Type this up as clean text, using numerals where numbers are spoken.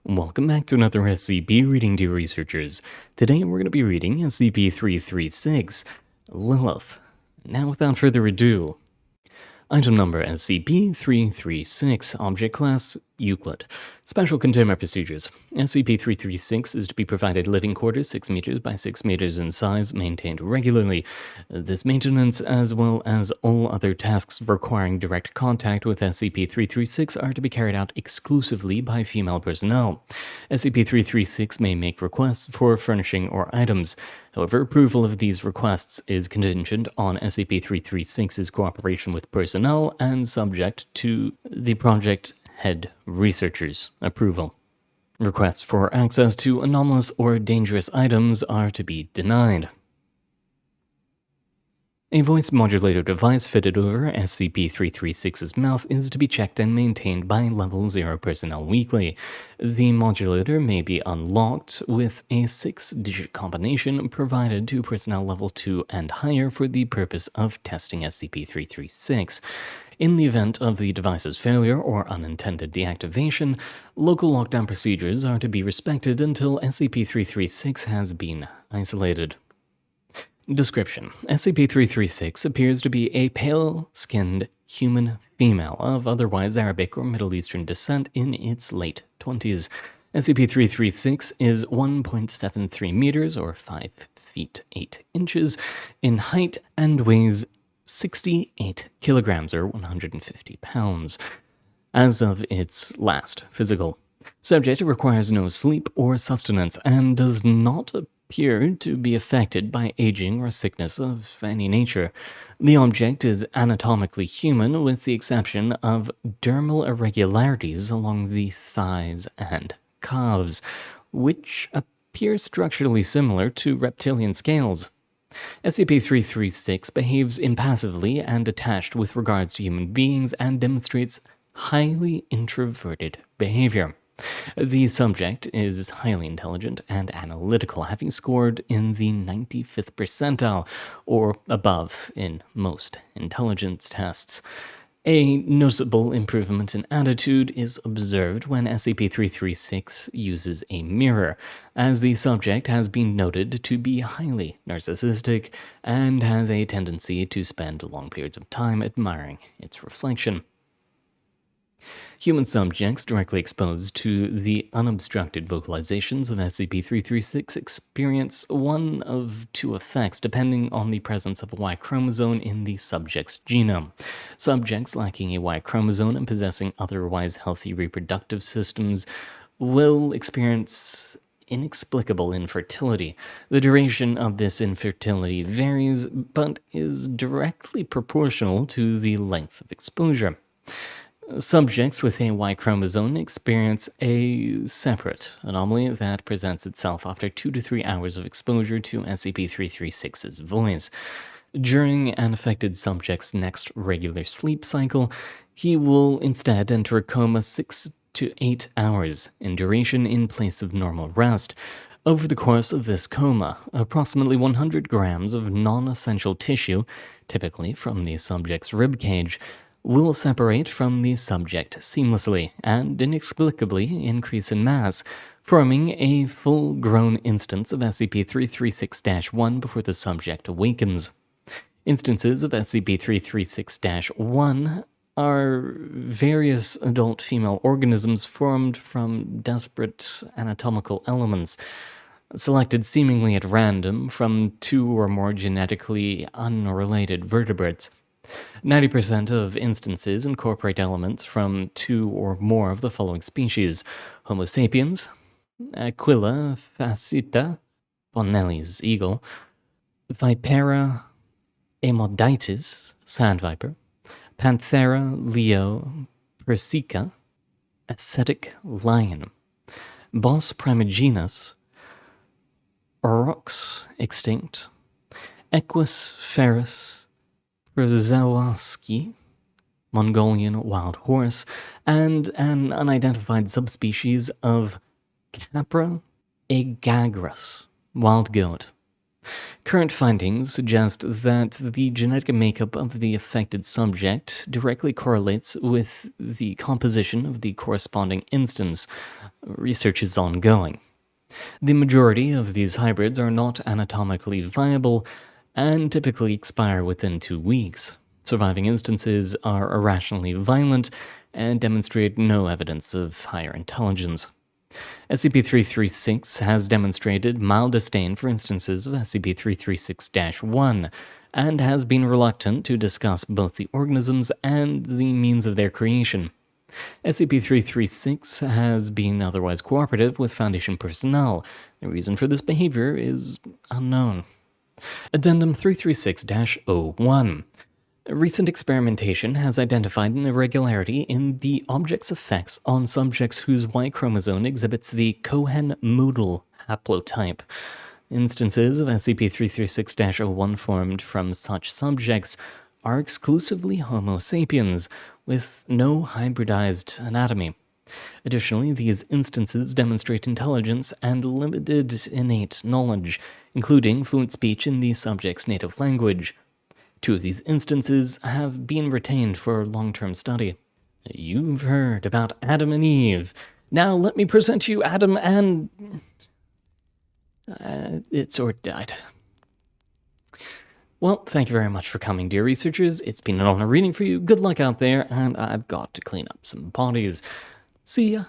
Welcome back to another SCP reading, dear researchers. Today we're going to be reading SCP-336, Lilith. Now without further ado, item number SCP-336, object class Euclid. Special containment procedures. SCP-336 is to be provided living quarters 6 meters by 6 meters in size, maintained regularly. This maintenance, as well as all other tasks requiring direct contact with SCP-336, are to be carried out exclusively by female personnel. SCP-336 may make requests for furnishing or items. However, approval of these requests is contingent on SCP-336's cooperation with personnel and subject to the project head researcher's approval. Requests for access to anomalous or dangerous items are to be denied. A voice modulator device fitted over SCP-336's mouth is to be checked and maintained by Level 0 personnel weekly. The modulator may be unlocked with a 6-digit combination provided to personnel Level 2 and higher for the purpose of testing SCP-336. In the event of the device's failure or unintended deactivation, local lockdown procedures are to be respected until SCP-336 has been isolated. Description: SCP-336 appears to be a pale-skinned human female of otherwise Arabic or Middle Eastern descent in its late 20s. SCP-336 is 1.73 meters or 5 feet 8 inches in height and weighs 68 kilograms or 150 pounds as of its last physical. Subject requires no sleep or sustenance and does not appear to be affected by aging or sickness of any nature. The object is anatomically human with the exception of dermal irregularities along the thighs and calves, which appear structurally similar to reptilian scales. SCP-336 behaves impassively and detached with regards to human beings and demonstrates highly introverted behavior. The subject is highly intelligent and analytical, having scored in the 95th percentile or above in most intelligence tests. A noticeable improvement in attitude is observed when SCP-336 uses a mirror, as the subject has been noted to be highly narcissistic and has a tendency to spend long periods of time admiring its reflection. Human subjects directly exposed to the unobstructed vocalizations of SCP-336 experience one of two effects depending on the presence of a Y chromosome in the subject's genome. Subjects lacking a Y chromosome and possessing otherwise healthy reproductive systems will experience inexplicable infertility. The duration of this infertility varies, but is directly proportional to the length of exposure. Subjects with a Y chromosome experience a separate anomaly that presents itself after 2 to 3 hours of exposure to SCP-336's voice. During an affected subject's next regular sleep cycle, he will instead enter a coma 6 to 8 hours in duration in place of normal rest. Over the course of this coma, approximately 100 grams of non-essential tissue, typically from the subject's rib cage, will separate from the subject seamlessly and inexplicably increase in mass, forming a full-grown instance of SCP-336-1 before the subject awakens. Instances of SCP-336-1 are various adult female organisms formed from disparate anatomical elements, selected seemingly at random from 2 or more genetically unrelated vertebrates. 90% of instances incorporate elements from 2 or more of the following species: Homo sapiens, Aquila fascita, Bonnelly's eagle, Vipera amoditis, sand viper, Panthera leo persica, ascetic lion, Bos primigenus, Aurochs extinct, Equus ferus, Brzezinski, Mongolian wild horse, and an unidentified subspecies of Capra aegagrus, wild goat. Current findings suggest that the genetic makeup of the affected subject directly correlates with the composition of the corresponding instance. Research is ongoing. The majority of these hybrids are not anatomically viable and typically expire within 2 weeks. Surviving instances are irrationally violent and demonstrate no evidence of higher intelligence. SCP-336 has demonstrated mild disdain for instances of SCP-336-1 and has been reluctant to discuss both the organisms and the means of their creation. SCP-336 has been otherwise cooperative with Foundation personnel. The reason for this behavior is unknown. Addendum 336-01. Recent experimentation has identified an irregularity in the object's effects on subjects whose Y chromosome exhibits the Cohen-Model haplotype. Instances of SCP-336-01 formed from such subjects are exclusively Homo sapiens, with no hybridized anatomy. Additionally, these instances demonstrate intelligence and limited innate knowledge, including fluent speech in the subject's native language. 2 of these instances have been retained for long-term study. You've heard about Adam and Eve. Now let me present you Adam and... it sort of died. Well, thank you very much for coming, dear researchers. It's been an honor reading for you. Good luck out there, and I've got to clean up some bodies. See ya.